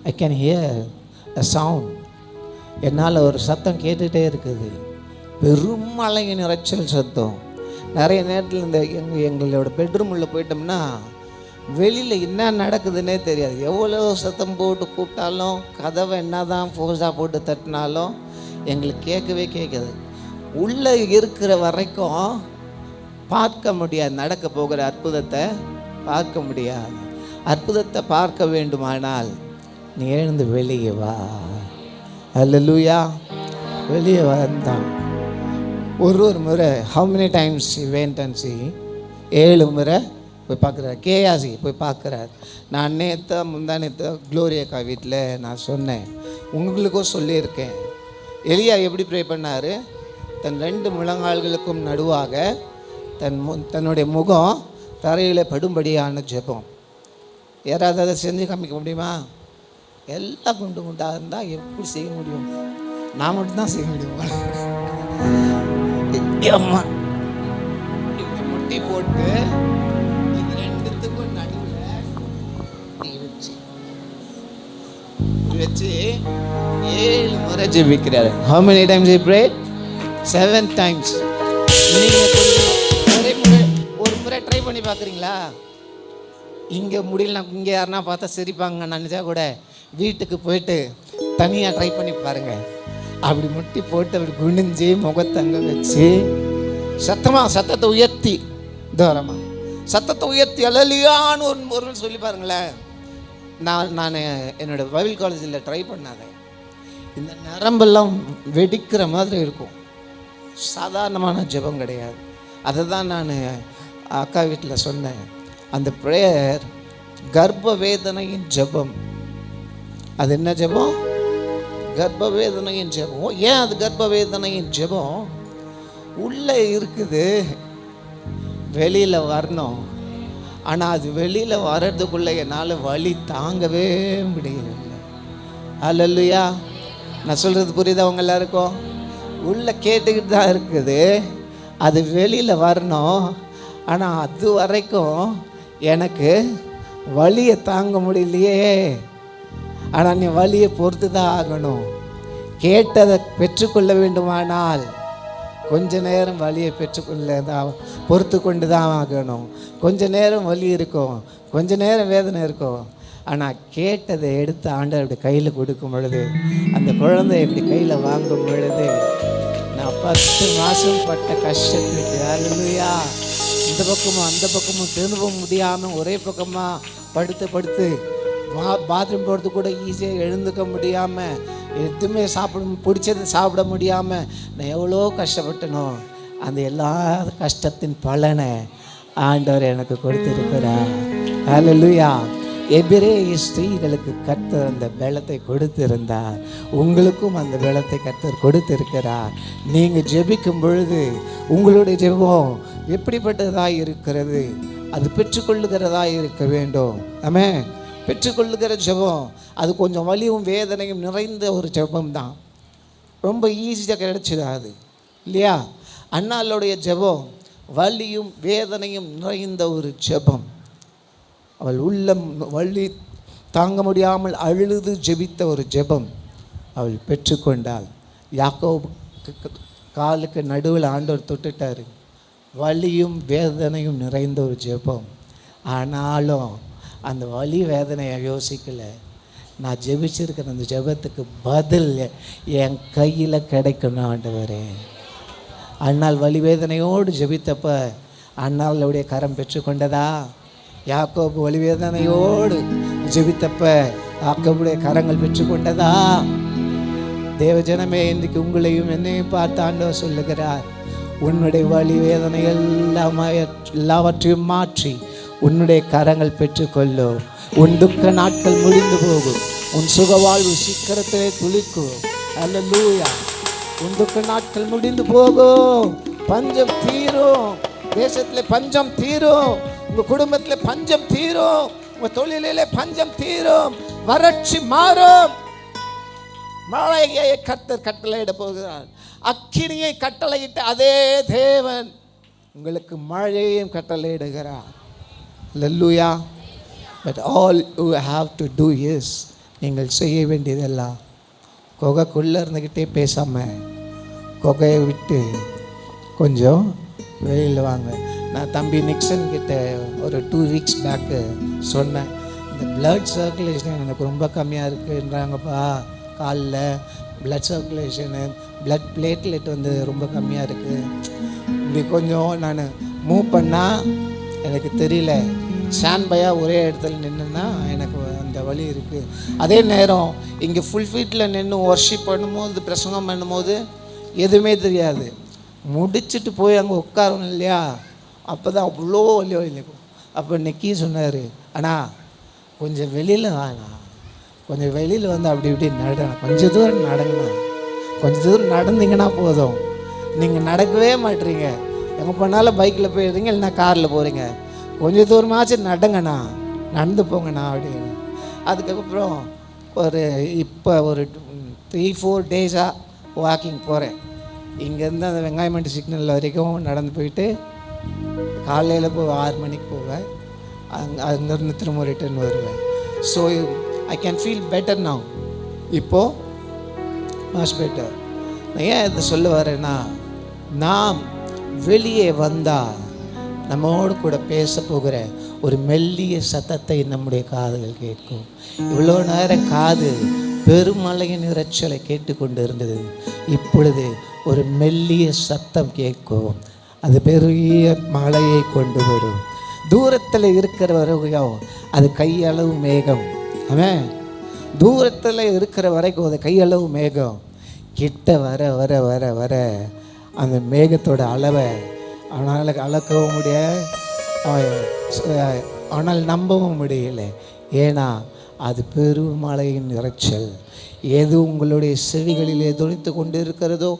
I can hear a sound. என்னால் ஒரு சத்தம் கேட்டுகிட்டே இருக்குது, பெரும் மழையின் இரைச்சல் சத்தம். நிறைய நேரத்தில் இந்த எங்களோட பெட்ரூம் உள்ள போயிட்டோம்னா வெளியில் என்ன நடக்குதுன்னே தெரியாது. எவ்வளோ சத்தம் போட்டு கூப்பிட்டாலும், கதவை என்ன தான் ஃபோர்ஸாக போட்டு தட்டினாலும் எங்களுக்கு கேட்கவே கேட்குது. உள்ளே இருக்கிற வரைக்கும் பார்க்க முடியாது, நடக்க போகிற அற்புதத்தை பார்க்க முடியாது. அற்புதத்தை பார்க்க வேண்டுமானால் நீ எழுந்து வெளியே வா. அல்லேலூயா. வெளியே வந்தான். ஒரு முறை how many times he went and see? 7 முறை போய் பார்க்குறாரு. கேயாசி போய் பார்க்குறாரு. நான் முந்தானேத்து க்ளோரியக்கா வீட்டில் நான் சொன்னேன், உங்களுக்கும் சொல்லியிருக்கேன். எலியா எப்படி ப்ரே பண்ணார்? தன் 2 முழங்கால்களுக்கும் நடுவாக தன்னுடைய முகம் தரையில் படும்படியான ஜெபம். யாராவது அதை செஞ்சு காமிக்க முடியுமா? எல்லாம் குண்டு குண்டாக இருந்தால் எப்படி செய்ய முடியும்? நான் மட்டும்தான் செய்ய முடியும். அம்மா இப்படி முட்டி போட்டு இது ரெண்டுத்துக்கும் நடுவில் வச்சு 7 முறை ஜெபிக்கிறாரு. How many times he prayed? 7 times. நீங்கள் ஒரு முறை ட்ரை பண்ணி பார்க்குறீங்களா? இங்கே முடியலனா இங்கே யாருன்னா பார்த்தா சிரிப்பாங்க நினச்சா கூட வீட்டுக்கு போயிட்டு தனியாக ட்ரை பண்ணி பாருங்கள். அப்படி முட்டி போட்டு அப்படி குனிஞ்சு முகத்தங்க வச்சு சத்தத்தை உயர்த்தி தூரமாக சத்தத்தை உயர்த்தி அல்லேலூயான்னு ஒரு சொல்லி பாருங்களேன். நான் என்னோடய பைபிள் காலேஜில் ட்ரை பண்ணாதேன். இந்த நரம்பெல்லாம் வெடிக்கிற மாதிரி இருக்கும். சாதாரணமான ஜெபம் கிடையாது. அதை தான் நான் அக்கா வீட்டில் சொன்னேன். அந்த ப்ரேயர் கர்ப்ப வேதனையின் ஜெபம். அது என்ன ஜெபம்? கர்ப்ப வேதனையின் ஜெபம். ஏன் அது கர்ப்ப வேதனையின் ஜெபம்? உள்ளே இருக்குது, வெளியில் வரணும். ஆனால் அது வெளியில் வர்றதுக்குள்ளே என்னால் வலி தாங்கவே முடியல. அல்லேலூயா. நான் சொல்கிறது புரியுதா அவங்க எல்லாருக்கும்? உள்ளே கேட்டுக்கிட்டு தான் இருக்குது, அது வெளியில் வரணும். ஆனால் அது வரைக்கும் எனக்கு வலியை தாங்க முடியலையே. ஆனால் நீ வலியை பொறுத்து தான் ஆகணும். கேட்டதை பெற்றுக்கொள்ள வேண்டுமானால் கொஞ்ச நேரம் வலியை பொறுத்து கொண்டு தான் ஆகணும். கொஞ்ச நேரம் வலி இருக்கும், கொஞ்ச நேரம் வேதனை இருக்கும். ஆனால் கேட்டதை எடுத்து ஆண்டவருடைய கையில் கொடுக்கும் பொழுது, அந்த குழந்தை இப்படி கையில் வாங்கும் பொழுது, நான் 10 மாதம் பட்ட கஷ்டத்துக்கு அல்லேலூயா, இந்த பக்கமும் அந்த பக்கமும் திரும்ப முடியாமல் ஒரே பக்கமாக படுத்து பாத்ரூம் போகிறது கூட ஈஸியாக எழுந்துக்க முடியாமல், எதுவுமே பிடிச்சது சாப்பிட முடியாமல் நான் எவ்வளோ கஷ்டப்பட்டனோ, அந்த எல்லா கஷ்டத்தின் பலனை ஆண்டவர் எனக்கு கொடுத்திருக்கிறார். அல்லேலூயா. எபிரேய ஸ்திரீகளுக்கு கர்த்தர் அந்த பலத்தை கொடுத்திருந்தார். உங்களுக்கும் அந்த பலத்தை கர்த்தர் கொடுத்திருக்கிறார். நீங்கள் ஜெபிக்கும் பொழுது உங்களுடைய ஜெபம் எப்படிப்பட்டதாக இருக்கிறது? அது பெற்றுக்கொள்ளுகிறதா இருக்க வேண்டும். ஆமென். பெற்றுக்கொள்ளுகிற ஜெபம் அது கொஞ்சம் வலியும் வேதனையும் நிறைந்த ஒரு ஜெபம் தான். ரொம்ப ஈஸியாக கிடைச்சிடாது இல்லையா? அன்னாளுடைய ஜெபம் வலியும் வேதனையும் நிறைந்த ஒரு ஜெபம். அவள் உள்ளம் வலி தாங்க முடியாமல் அழுது ஜெபித்த ஒரு ஜெபம் அவள் பெற்றுக்கொண்டாள். யாக்கோபு காலுக்கு நடுவில் ஆண்டவர் தொட்டுட்டார். வலியும் வேதனையும் நிறைந்த ஒரு ஜெபம். ஆனாலும் அந்த வலி வேதனையை யோசிக்கலை. நான் ஜெபிச்சிருக்கிற அந்த ஜெபத்துக்கு பதில் என் கையில் கிடைக்கணும் ஆண்டவரே. அண்ணாள் வலி வேதனையோடு ஜெபித்தப்ப அண்ணாளுடைய கரம் பெற்றுக்கொண்டதா? யாக்கோபு வலி வேதனையோடு ஜெபித்தப்ப யாக்கோபுடைய கரங்கள் பெற்றுக்கொண்டதா? தேவஜனமே, இன்றைக்கு உங்களையும் என்னையும் பார்த்து ஆண்டவர் சொல்லுகிறார், உன்னுடைய வலி வேதனை எல்லாவற்றையும் மாற்றி உன்னுடைய கரங்கள் பெற்றுக்கொள்ளும். உன் துக்க நாட்கள் முடிந்து போகும். உன் சுகவாழ்வு சீக்கிரத்திலே துளிக்கும். அல்லேலூயா. உன் துக்க நாட்கள் முடிந்து போகும். பஞ்சம் தீரும். தேசத்தில் பஞ்சம் தீரும். உங்கள் குடும்பத்தில் பஞ்சம் தீரும். உங்கள் தொழிலிலே பஞ்சம் தீரும். வறட்சி மாறும். மழையை கர்த்தர் கட்டளையிட போகிறார். அக்கினியை கட்டளையிட்ட அதே தேவன் உங்களுக்கு மழையையும் கட்டளையிடுகிறார். அல்லேலூயா. But all you have to do is, நீங்கள் செய்ய வேண்டியதெல்லாம் குகைக்குள்ளே இருந்துக்கிட்டே பேசாமல் குகையை விட்டு கொஞ்சம் வெளியில் வாங்க. நான் தம்பி நிக்சன் கிட்ட ஒரு 2 வீக்ஸ் பேக்கு சொன்னேன், இந்த பிளட் சர்க்குலேஷன் எனக்கு ரொம்ப கம்மியாக இருக்குன்றாங்கப்பா. காலில் பிளட் சர்க்குலேஷனு, பிளட் பிளேட்லெட் ரொம்ப கம்மியாக இருக்குது. இப்படி கொஞ்சம் நான் மூவ் பண்ணால் எனக்கு தெரியல. ஸ்டாண்ட் பையாக ஒரே இடத்துல நின்றுன்னா எனக்கு அந்த வலி இருக்குது. அதே நேரம் இங்கே ஃபுல் ஃபீட்டில் நின்று ஒர்ஷிப் பண்ணும்போது, பிரசங்கம் பண்ணும்போது எதுவுமே தெரியாது. முடிச்சுட்டு போய் அங்கே உட்காரணும் இல்லையா, அப்போ தான் அவ்வளோ வலி இருக்கும். அப்போ நிக்கி சொன்னார், அண்ணா கொஞ்சம் வெளியில் வாண்ணா, கொஞ்சம் வெளியில் அப்படி இப்படி நடணும், கொஞ்சம் தூரம் நடங்கண்ணா, கொஞ்சம் தூரம் நடந்தீங்கன்னா போதும். நீங்கள் நடக்கவே மாட்டீங்க. எங்கே போனாலும் பைக்கில் போயிடுறீங்க, இல்லைன்னா காரில் போகிறீங்க. கொஞ்சம் தூரமாச்சு நடங்கண்ணா, நடந்து போங்கண்ணா அப்படின்னு. அதுக்கப்புறம் இப்போ ஒரு 3-4 டேஸாக வாக்கிங் போகிறேன். இங்கேருந்து அந்த வெங்காயமண்டி சிக்னல் வரைக்கும் நடந்து போயிட்டு காலையில் 6 மணிக்கு போவேன். அங்கேருந்து திரும்ப ரிட்டர்ன் வருவேன். So I can feel better now. இப்போது மச் பெட்டர். நான் ஏன் இதை சொல்ல வரேன்னா, நாம் வெளியே வந்தால் நம்மோடு கூட பேச போகிற ஒரு மெல்லிய சத்தத்தை நம்முடைய காதுகள் கேட்கும். இவ்வளோ நேரம் காது பெருமழையின் இரைச்சலை கேட்டுக்கொண்டு இருந்தது. இப்பொழுது ஒரு மெல்லிய சத்தம் கேட்கும். அது பெரிய மழையை கொண்டு வரும். தூரத்தில் இருக்கிற வரைக்கும் அது கையளவு மேகம். ஆமாம், தூரத்தில் இருக்கிற வரைக்கும் அது கையளவு மேகம். கிட்ட வர வர வர வர அந்த மேகத்தோட அளவை அவனால் அளக்கவும் முடியாது, ஆனால் நம்பவும் முடியலை. ஏன்னா அது பெருமழையின் இரைச்சல். எது உங்களுடைய செவிகளிலே துணித்து கொண்டு இருக்கிறதோ,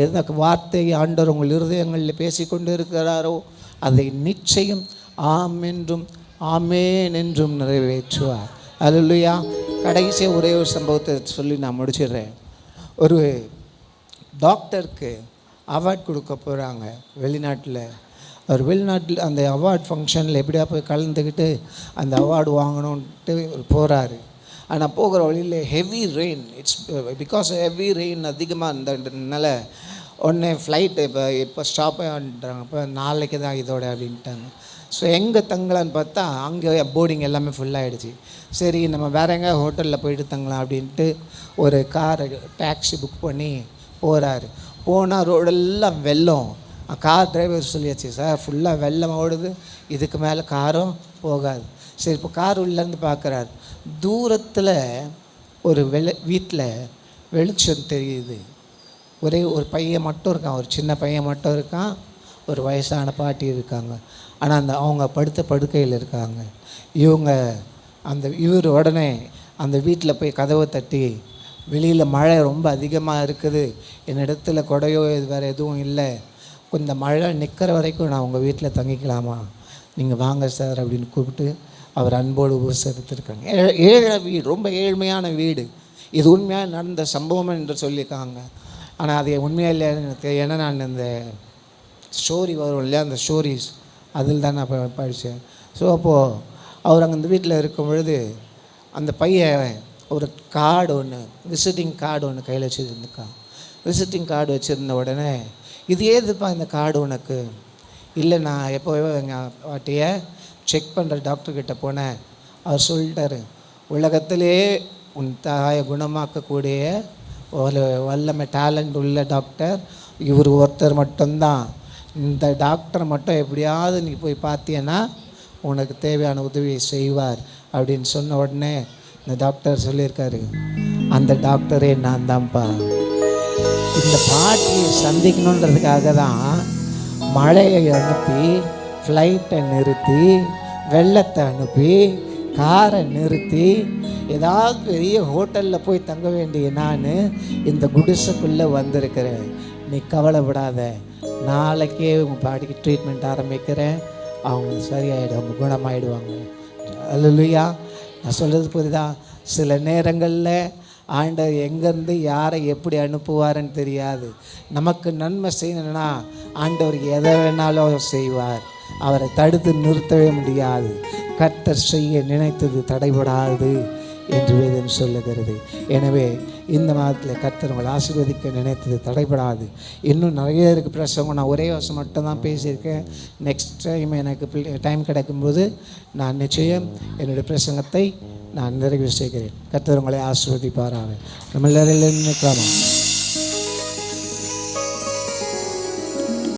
எந்த வார்த்தையை ஆண்டவர் உங்கள் இருதயங்களில் பேசி கொண்டு இருக்கிறாரோ, அதை நிச்சயம் ஆம் என்றும் ஆமேன் என்றும் நிறைவேற்றுவார். அல்லேலூயா. கடைசி ஒரே ஒரு சம்பவத்தை சொல்லி நான் முடிச்சிடுறேன். ஒரு டாக்டருக்கு அவார்ட் கொடுக்க போகிறாங்க வெளிநாட்டில். அவர் வெளிநாட்டில் அந்த அவார்ட் ஃபங்க்ஷனில் எப்படியா போய் கலந்துக்கிட்டு அந்த அவார்டு வாங்கணுன்ட்டு போகிறாரு. ஆனால் போகிற வழியில் heavy rain. Because heavy rain அதிகமாக இருந்ததுனால உடனே ஃப்ளைட்டு இப்போ ஸ்டாப் பண்ணுறாங்க. இப்போ நாளைக்கு தான் இதோட அப்படின்ட்டாங்க. ஸோ எங்கே தங்கலான்னு பார்த்தா அங்கே போர்டிங் எல்லாமே ஃபுல்லாகிடுச்சு. சரி, நம்ம வேறு எங்கே ஹோட்டலில் போயிட்டு தங்கலாம் அப்படின்ட்டு ஒரு காரை டாக்ஸி புக் பண்ணி போகிறாரு. போனால் ரோடெல்லாம் வெள்ளம். கார் டிரைவர் சொல்லியாச்சு, சார் ஃபுல்லாக வெள்ளம் ஓடுது, இதுக்கு மேலே காரும் போகாது. சரி, இப்போ கார் உள்ளேருந்து பார்க்குறாரு. தூரத்தில் ஒரு வீட்டில் வெளிச்சம் தெரியுது. ஒரே ஒரு பையன் மட்டும் இருக்கான், ஒரு சின்ன பையன் மட்டும் இருக்கான், ஒரு வயசான பாட்டி இருக்காங்க. ஆனால் அவங்க படுத்த படுக்கையில் இருக்காங்க. இவர் உடனே அந்த வீட்டில் போய் கதவை தட்டி, வெளியில் மழை ரொம்ப அதிகமாக இருக்குது, என்னிடத்துல கொடையோ வேறு எதுவும் இல்லை, கொஞ்சம் மழை நிற்கிற வரைக்கும் நான் உங்கள் வீட்டில் தங்கிக்கலாமா, நீங்கள் வாங்க சார் அப்படின்னு கூப்பிட்டு அவர் அன்போடு உபசரித்திருக்காங்க. ஏழை வீடு, ரொம்ப ஏழ்மையான வீடு. இது உண்மையாக நடந்த சம்பவம் என்று சொல்லியிருக்காங்க. ஆனால் அது உண்மையாக இல்லை எனக்கு. ஏன்னா நான் இந்த ஸ்டோரி வரும் இல்லையா, அந்த ஸ்டோரிஸ் அதில் தான் நான் படித்தேன். ஸோ அப்போது அவர் அங்கே அந்த வீட்டில் இருக்கும் பொழுது அந்த பையன் ஒரு கார்டு ஒன்று, விசிட்டிங் கார்டு ஒன்று கையில் வச்சுருந்துருக்கான். விசிட்டிங் கார்டு வச்சுருந்த உடனே, இது ஏதுப்பா இந்த கார்டு உனக்கு? இல்லை, நான் எப்போவோ எங்கள் பாட்டியை செக் பண்ணுற டாக்டர்கிட்ட போனேன். அவர் சொல்லிட்டாரு, உலகத்திலே உன் தாயை குணமாக்கக்கூடிய வல்லமை டேலண்ட் உள்ள டாக்டர் இவர் ஒருத்தர் மட்டும்தான். இந்த டாக்டரை மட்டும் எப்படியாவது நீ போய் பார்த்தீங்கன்னா உனக்கு தேவையான உதவியை செய்வார் அப்படின்னு சொன்ன உடனே இந்த டாக்டர் சொல்லியிருக்காரு, அந்த டாக்டரே நான் தான்ப்பா. இந்த பாட்டியை சந்திக்கணுன்றதுக்காக தான் மழையை அனுப்பி, ஃப்ளைட்டை நிறுத்தி, வெள்ளத்தை அனுப்பி, காரை நிறுத்தி, ஏதாவது பெரிய ஹோட்டலில் போய் தங்க வேண்டிய நான் இந்த குடிசைக்குள்ளே வந்திருக்கிறேன். நீ கவலைப்படாத, நாளைக்கே உங்கள் பாட்டிக்கு ட்ரீட்மெண்ட் ஆரம்பிக்கிறேன், அவங்க சரியாயிடும், அவங்க குணமாயிடுவாங்க. அல்லேலூயா. நான் சொல்கிறது புரியுதா? சில நேரங்களில் ஆண்டவர் எங்கேருந்து யாரை எப்படி அனுப்புவாருன்னு தெரியாது. நமக்கு நன்மை செய்யணும்னா ஆண்டவர் எதை வேணாலும் செய்வார். அவரை தடுத்து நிறுத்தவே முடியாது. கர்த்தர் செய்ய நினைத்தது தடைபடாது என்று வேதம் சொல்லுகிறது. எனவே இந்த மாதத்தில் கர்த்தர் உங்களை ஆசீர்வதிக்க நினைத்தது தடைபடாது. இன்னும் நிறைய இருக்குது பிரசங்கம். நான் ஒரே வருஷம் மட்டும்தான் பேசியிருக்கேன். நெக்ஸ்ட் டைம் எனக்கு டைம் கிடைக்கும்போது நான் நிச்சயம் என்னுடைய பிரசங்கத்தை நான் நிறைவு செய்கிறேன். கர்த்தர் உங்களை ஆசீர்வதிப்பாராக. நம்ம எல்லாரும் நிற்கலாமா?